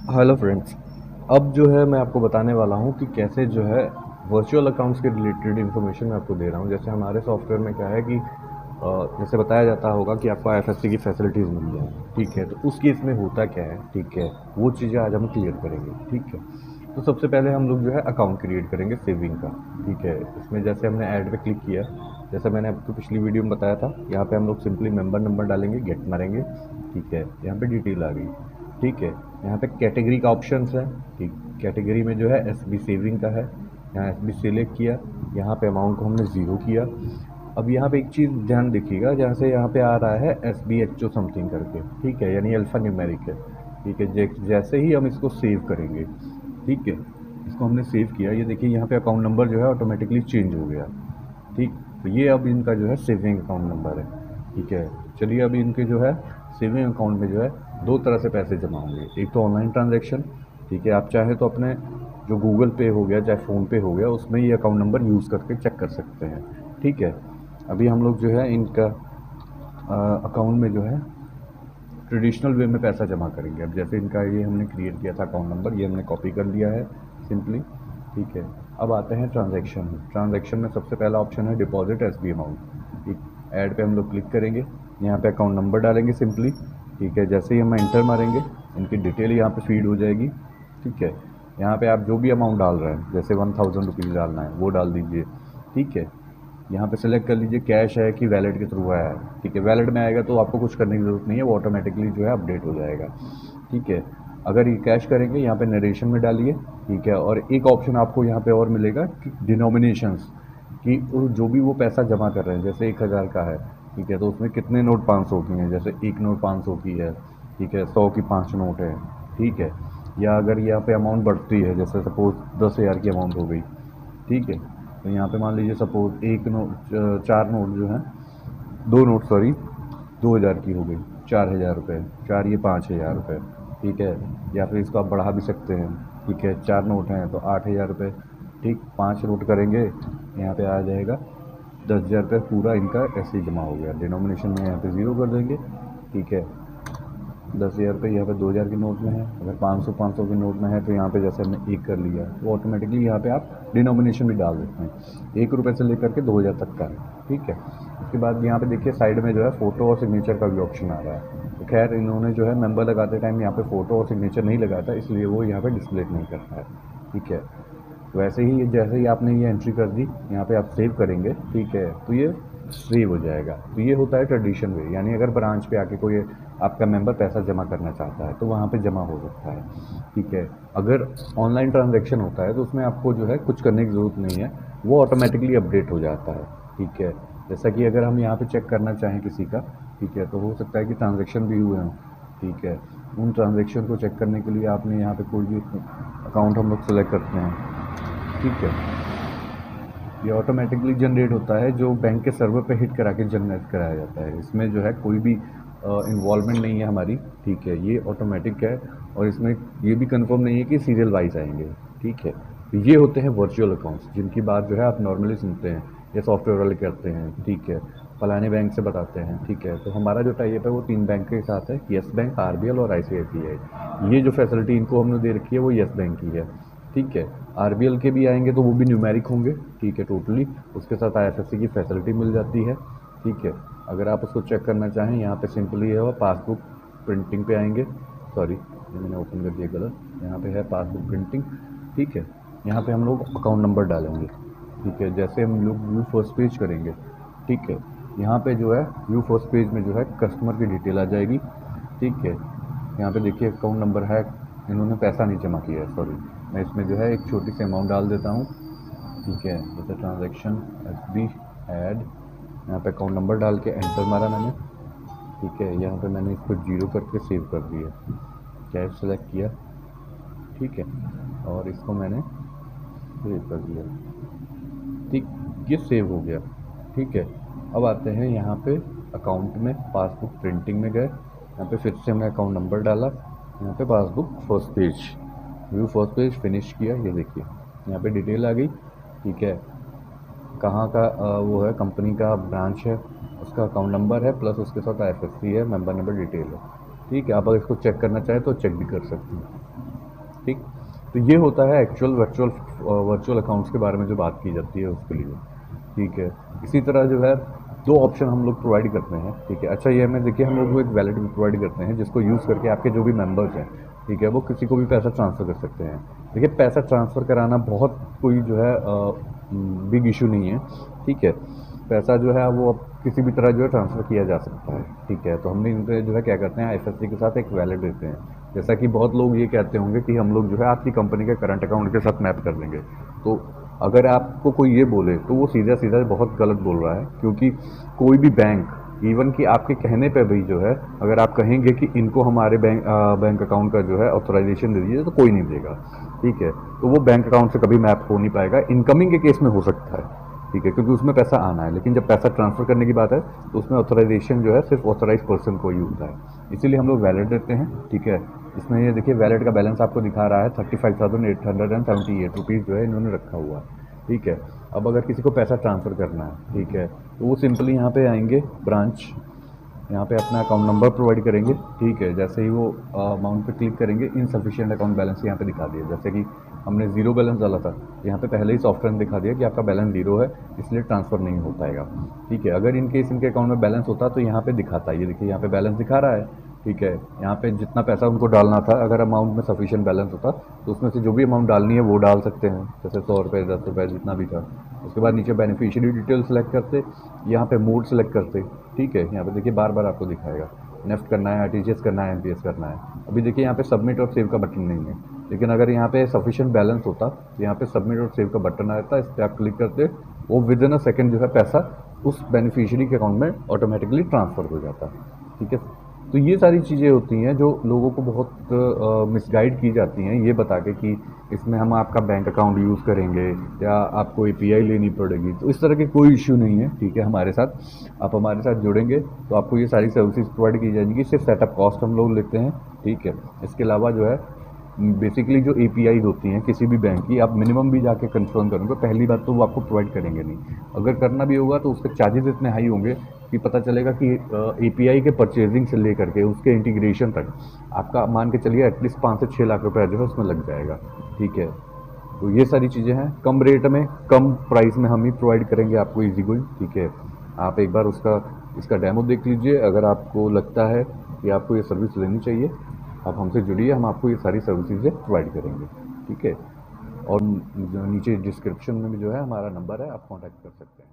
Hello friends. अब जो है मैं आपको बताने वाला हूँ कि कैसे जो है वर्चुअल अकाउंट्स के रिलेटेड इन्फॉर्मेशन मैं आपको दे रहा हूँ। जैसे हमारे सॉफ्टवेयर में क्या है कि जैसे बताया जाता होगा कि आपको आईएफएससी की फैसिलिटीज़ मिल जाए, ठीक है। तो उस केस में होता क्या है, ठीक है, वो चीज़ें आज हम क्लियर करेंगे, ठीक है। तो सबसे पहले हम लोग जो है अकाउंट क्रिएट करेंगे सेविंग का, ठीक है। इसमें जैसे हमने ऐड पे क्लिक किया, जैसा मैंने आपको पिछली वीडियो में बताया था, यहाँ पे हम लोग सिंपली मेंबर नंबर डालेंगे, गेट मारेंगे, ठीक है। यहाँ पे डिटेल आ गई, ठीक है। यहाँ पे कैटेगरी का ऑप्शंस है, ठीक। कैटेगरी में जो है एसबी सेविंग का है, यहाँ एसबी सिलेक्ट किया, यहाँ पे अमाउंट को हमने ज़ीरो किया। अब यहाँ पे एक चीज़ ध्यान देखिएगा, जहाँ से यहाँ पे आ रहा है S B H O something करके, ठीक है, यानी अल्फ़ा न्यूमेरिक है, ठीक है। जैसे ही हम इसको सेव करेंगे, ठीक है, इसको हमने सेव किया, ये देखिए यहाँ पे अकाउंट नंबर जो है ऑटोमेटिकली चेंज हो गया, ठीक। तो ये अब इनका जो है सेविंग अकाउंट नंबर है, ठीक है। चलिए अब इनके जो है सेविंग अकाउंट में जो है दो तरह से पैसे जमा होंगे। एक तो ऑनलाइन ट्रांजैक्शन, ठीक है, आप चाहे तो अपने जो गूगल पे हो गया चाहे फ़ोन पे हो गया उसमें ये अकाउंट नंबर यूज़ करके चेक कर सकते हैं, ठीक है। अभी हम लोग जो है इनका अकाउंट में जो है ट्रेडिशनल वे में पैसा जमा करेंगे। अब जैसे इनका ये हमने क्रिएट किया था अकाउंट नंबर, ये हमने कॉपी कर लिया है सिंपली, ठीक है। अब आते हैं ट्रांजैक्शन में। ट्रांजैक्शन में सबसे पहला ऑप्शन है डिपॉजिट एस बी अमाउंट, ठीक। ऐड पे हम लोग क्लिक करेंगे, यहाँ पे अकाउंट नंबर डालेंगे सिंपली, ठीक है। जैसे ही हम एंटर मारेंगे इनकी डिटेल यहाँ पे फीड हो जाएगी, ठीक है। यहाँ पे आप जो भी अमाउंट डाल रहे हैं, जैसे 1000 रुपीज़ डालना है वो डाल दीजिए, ठीक है। यहाँ पे सेलेक्ट कर लीजिए कैश है कि वैलेट के थ्रू आया है, ठीक है। वैलेट में आएगा तो आपको कुछ करने की ज़रूरत नहीं है, वो ऑटोमेटिकली जो है अपडेट हो जाएगा, ठीक है। अगर ये कैश करेंगे यहाँ पे नरेशन में डालिए, ठीक है। और एक ऑप्शन आपको यहाँ पे और मिलेगा कि डिनोमिनेशंस, कि जो भी वो पैसा जमा कर रहे हैं, जैसे 1000 का है, ठीक है, तो उसमें कितने नोट 500 की हैं, जैसे एक नोट 500 की है, ठीक है, 100 की 5 नोट है, ठीक है। या अगर यहाँ पे अमाउंट बढ़ती है, जैसे सपोज 10,000 की अमाउंट हो गई, ठीक है। तो यहाँ पे मान लीजिए सपोज एक नोट, चार नोट जो हैं, दो नोट सॉरी, 2000 की हो गई, 4000 रुपये, चार ये 5000 रुपये, ठीक है। या फिर इसको आप बढ़ा भी सकते हैं, ठीक है। चार नोट हैं तो 8000 रुपये, ठीक। पाँच नोट करेंगे यहाँ पे आ जाएगा 10,000 रुपये, पूरा इनका ऐसे ही जमा हो गया। डिनोमिनेशन में यहाँ पे ज़ीरो कर देंगे, ठीक है। 10,000 रुपये यहाँ पे 2000 के नोट में है, अगर 500 के नोट में है तो यहाँ पे जैसे हमने एक कर लिया तो ऑटोमेटिकली यहाँ पे आप डिनोमिनेशन भी डाल देते हैं। 1 रुपये से लेकर के 2000 तक का है, ठीक है। उसके बाद यहाँ पे देखिए साइड में जो है फ़ोटो और सिग्नेचर का भी ऑप्शन आ रहा है। तो खैर इन्होंने जो है मेंबर लगाते टाइम यहाँ पे फ़ोटो और सिग्नेचर नहीं लगाया था, इसलिए वो यहाँ पे डिस्प्ले नहीं करता है, ठीक है। वैसे ही जैसे ही आपने ये एंट्री कर दी, यहाँ पे आप सेव करेंगे, ठीक है, तो ये सेव हो जाएगा। तो ये होता है ट्रेडिशन वे, यानी अगर ब्रांच पे आके कोई आपका मेंबर पैसा जमा करना चाहता है तो वहाँ पे जमा हो सकता है, ठीक है। अगर ऑनलाइन ट्रांजैक्शन होता है तो उसमें आपको जो है कुछ करने की ज़रूरत नहीं है, वो ऑटोमेटिकली अपडेट हो जाता है, ठीक है। जैसा कि अगर हम यहाँ पे चेक करना चाहें किसी का, ठीक है, तो हो सकता है कि ट्रांजैक्शन भी हुए हों, ठीक है। उन ट्रांजैक्शन को चेक करने के लिए आपने यहाँ पे कोई भी अकाउंट हम लोग सेलेक्ट करते हैं, ठीक है। ये ऑटोमेटिकली जनरेट होता है, जो बैंक के सर्वर पे हिट करा के जनरेट कराया जाता है। इसमें जो है कोई भी इन्वॉल्वमेंट नहीं है हमारी, ठीक है। ये ऑटोमेटिक है और इसमें ये भी कंफर्म नहीं है कि सीरियल वाइज आएंगे, ठीक है। तो ये होते हैं वर्चुअल अकाउंट्स, जिनकी बात जो है आप नॉर्मली सुनते हैं, ये सॉफ्टवेयर वाले करते हैं, ठीक है। फलाने बैंक से बताते हैं, ठीक है। तो हमारा जो टाइप है वो तीन बैंक के साथ है, येस बैंक, आरबीएल और आईसीआईसीआई। ये जो फैसिलिटी इनको हमने दे रखी है वो येस बैंक की है, ठीक है। आरबीएल के भी आएंगे तो वो भी न्यूमेरिक होंगे, ठीक है, टोटली। उसके साथ आईएफएससी की फैसिलिटी मिल जाती है, ठीक है। अगर आप उसको चेक करना चाहें यहाँ पे सिंपली है, और पासबुक प्रिंटिंग पे आएंगे, सॉरी ये मैंने ओपन कर दिया गलत, यहाँ पे है पासबुक प्रिंटिंग, ठीक है। यहाँ पे हम लोग अकाउंट नंबर डालेंगे, ठीक है। जैसे हम लोग व्यू फर्स्ट पेज करेंगे, ठीक है, यहाँ पे जो है व्यू फर्स्ट पेज में जो है कस्टमर की डिटेल आ जाएगी, ठीक है। यहाँ पे देखिए अकाउंट नंबर है, इन्होंने पैसा नहीं जमा किया है, सॉरी। मैं इसमें जो है एक छोटी सी अमाउंट डाल देता हूँ, ठीक है। जैसे ट्रांजैक्शन एस बी ऐड, यहाँ पे अकाउंट नंबर डाल के एंटर मारा मैंने, ठीक है। यहाँ पे मैंने इसको जीरो करके सेव कर दिया, कैश सेलेक्ट किया, ठीक है, और इसको मैंने सेव कर दिया, ठीक। ये सेव हो गया, ठीक है। अब आते हैं यहाँ पे अकाउंट में, पासबुक प्रिंटिंग में गए, यहाँ पे फिर से हमने अकाउंट नंबर डाला, यहाँ पे passbook first page, view first page finish किया, ये देखिए यहाँ पे डिटेल आ गई, ठीक है। कहाँ का वो है, कंपनी का ब्रांच है, उसका अकाउंट नंबर है, प्लस उसके साथ आईएफएससी है, मेंबर नंबर डिटेल है, ठीक है। आप अगर इसको चेक करना चाहें तो चेक भी कर सकते हैं। ठीक। तो ये होता है एक्चुअल वर्चुअल अकाउंट्स के बारे में जो बात की जाती है उसके लिए। ठीक है। इसी तरह जो है दो ऑप्शन हम लोग प्रोवाइड करते हैं। ठीक है। अच्छा, ये हमें देखिए हम लोग एक वैलेट भी प्रोवाइड करते हैं जिसको यूज़ करके आपके जो भी मेंबर्स हैं, ठीक है, वो किसी को भी पैसा ट्रांसफ़र कर सकते हैं। देखिए पैसा ट्रांसफ़र कराना बहुत कोई जो है बिग इशू नहीं है। ठीक है। पैसा जो है वो अब किसी भी तरह जो है ट्रांसफ़र किया जा सकता है। ठीक है। तो हमने इन पे जो है क्या करते हैं, आईएफएससी के साथ एक वैलेट देते हैं। जैसा कि बहुत लोग ये कहते होंगे कि हम लोग जो है आपकी कंपनी के करंट अकाउंट के साथ मैप कर देंगे। तो अगर आपको कोई ये बोले तो वो सीधा सीधा बहुत गलत बोल रहा है, क्योंकि कोई भी बैंक, इवन कि आपके कहने पे भी जो है, अगर आप कहेंगे कि इनको हमारे बैंक अकाउंट का जो है ऑथराइजेशन दे दीजिए, तो कोई नहीं देगा। ठीक है। तो वो बैंक अकाउंट से कभी मैप हो नहीं पाएगा। इनकमिंग के केस में हो सकता है, ठीक है, क्योंकि उसमें पैसा आना है, लेकिन जब पैसा ट्रांसफ़र करने की बात है तो उसमें ऑथराइजेशन जो है सिर्फ ऑथराइज पर्सन को ही होता है। इसीलिए हम लोग वैलेट देते हैं। ठीक है। इसमें ये देखिए वैलेट का बैलेंस आपको दिखा रहा है 35,878 रुपीज़ जो है इन्होंने रखा हुआ है। ठीक है। अब अगर किसी को पैसा ट्रांसफ़र करना है, ठीक है, तो वो सिंपली यहाँ पे आएंगे ब्रांच, यहाँ पे अपना अकाउंट नंबर प्रोवाइड करेंगे। ठीक है। जैसे ही वो अमाउंट पे क्लिक करेंगे, इनसफिशिएंट अकाउंट बैलेंस यहाँ पे दिखा दिया। जैसे कि हमने ज़ीरो बैलेंस डाला था, यहाँ पे पहले ही सॉफ्टवेयर ने दिखा दिया कि आपका बैलेंस ज़ीरो है, इसलिए ट्रांसफ़र नहीं हो पाएगा। ठीक है। अगर इन केस इनके अकाउंट में बैलेंस होता तो यहाँ पे दिखाता, ये देखिए यहाँ पे बैलेंस दिखा रहा है। ठीक है। यहाँ पे जितना पैसा उनको डालना था, अगर अमाउंट में सफिशिएंट बैलेंस होता तो उसमें से जो भी अमाउंट डालनी है वो डाल सकते हैं, जैसे 100 रुपये, 10 रुपये, जितना भी था। उसके बाद नीचे बेनिफिशियरी डिटेल सेलेक्ट करते, यहाँ पे मोड सेलेक्ट करते। ठीक है। यहाँ पे देखिए बार बार आपको दिखाएगा नेफ्ट करना है, आरटीजीएस करना है, एमपीएस करना है। अभी देखिए यहाँ पे सबमिट और सेव का बटन नहीं है, लेकिन अगर यहाँ पे सफिशिएंट बैलेंस होता तो यहाँ पे सबमिट और सेव का बटन आता है, इस पर आप क्लिक करते, वो विद इन अ सेकेंड जो है पैसा उस बेनिफिशियरी के अकाउंट में ऑटोमेटिकली ट्रांसफ़र हो जाता है। ठीक है। तो ये सारी चीज़ें होती हैं जो लोगों को बहुत मिसगाइड की जाती हैं, ये बता के कि इसमें हम आपका बैंक अकाउंट यूज़ करेंगे या आपको एपीआई लेनी पड़ेगी। तो इस तरह की कोई इश्यू नहीं है। ठीक है। हमारे साथ आप हमारे साथ जुड़ेंगे तो आपको ये सारी सर्विसेज प्रोवाइड की जाएंगी। सिर्फ सेटअप कॉस्ट हम लोग लेते हैं। ठीक है। इसके अलावा जो है बेसिकली जो एपीआई होती हैं किसी भी बैंक की, आप मिनिमम भी जाके कंफर्म करोगे, पहली बात तो वो आपको प्रोवाइड करेंगे नहीं। अगर करना भी होगा तो उसके चार्जेस इतने हाई होंगे कि पता चलेगा कि एपीआई के परचेजिंग से लेकर के उसके इंटीग्रेशन तक आपका मान के चलिए एटलीस्ट 5 से 6 लाख रुपए जो है उसमें लग जाएगा। ठीक है। तो ये सारी चीज़ें हैं, कम रेट में कम प्राइस में हम ही प्रोवाइड करेंगे आपको इजी गोइंग। ठीक है। आप एक बार इसका डेमो देख लीजिए। अगर आपको लगता है कि आपको ये सर्विस लेनी चाहिए, आप हमसे जुड़िए, हम आपको ये सारी सर्विसेज प्रोवाइड करेंगे। ठीक है। और नीचे डिस्क्रिप्शन में भी जो है हमारा नंबर है, आप कॉन्टैक्ट कर सकते हैं।